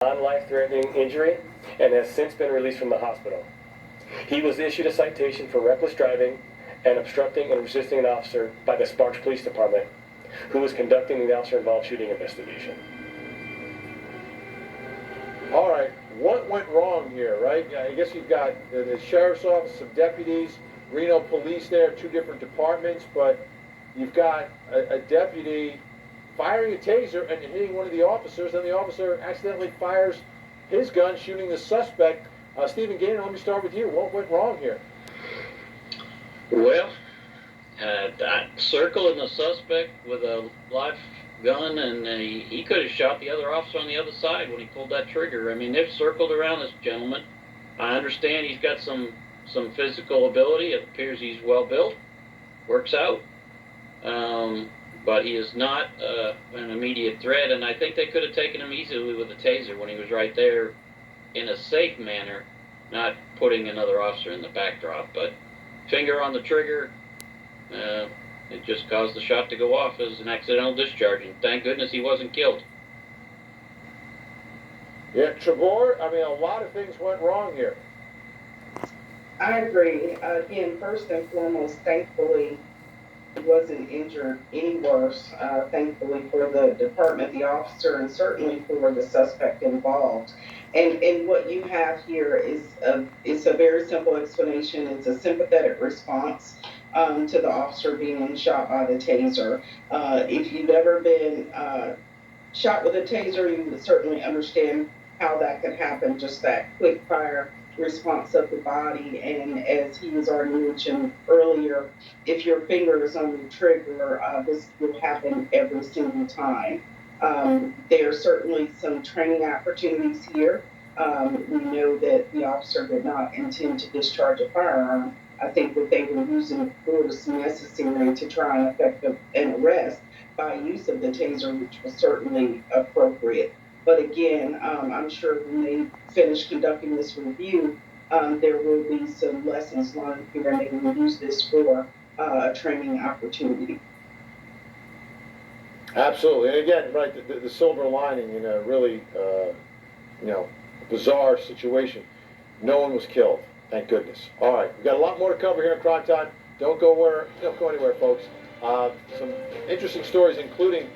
non-life-threatening injury and has since been released from the hospital. He was issued a citation for reckless driving and obstructing and resisting an officer by the Sparks Police Department, who was conducting the officer-involved shooting investigation. All right, what went wrong here, right? I guess you've got the sheriff's office, some deputies, Reno police there, two different departments, but you've got a deputy firing a taser and hitting one of the officers, and the officer accidentally fires his gun, shooting the suspect. Stephen Gaynor, let me start with you. What went wrong here? Well, circling the suspect with a live gun, and he could have shot the other officer on the other side when he pulled that trigger. I mean, they've circled around this gentleman. I understand he's got some physical ability. It appears he's well built, works out, but he is not an immediate threat. And I think they could have taken him easily with a taser when he was right there, in a safe manner, not putting another officer in the backdrop. But finger on the trigger, it just caused the shot to go off as an accidental discharge, and thank goodness he wasn't killed. Yeah, Trevor, I mean, a lot of things went wrong here. I agree. Again, first and foremost, thankfully, he wasn't injured any worse. Thankfully for the department, the officer, and certainly for the suspect involved. And what you have here is a very simple explanation. It's a sympathetic response to the officer being shot by the taser. If you've ever been shot with a taser, you would certainly understand how that could happen, just that quick fire response of the body. And as he was already mentioned earlier, if your finger is on the trigger, this will happen every single time. There are certainly some training opportunities here. We know that the officer did not intend to discharge a firearm. I think that they were using force necessary to try and effect an arrest by use of the taser, which was certainly appropriate. But again, I'm sure when they finish conducting this review, there will be some lessons learned here, and they will use this for a training opportunity. Absolutely. And again, right, the silver lining in a really, bizarre situation. No one was killed. Thank goodness. All right, we've got a lot more to cover here in Crime Time. Don't go anywhere, folks. Some interesting stories, including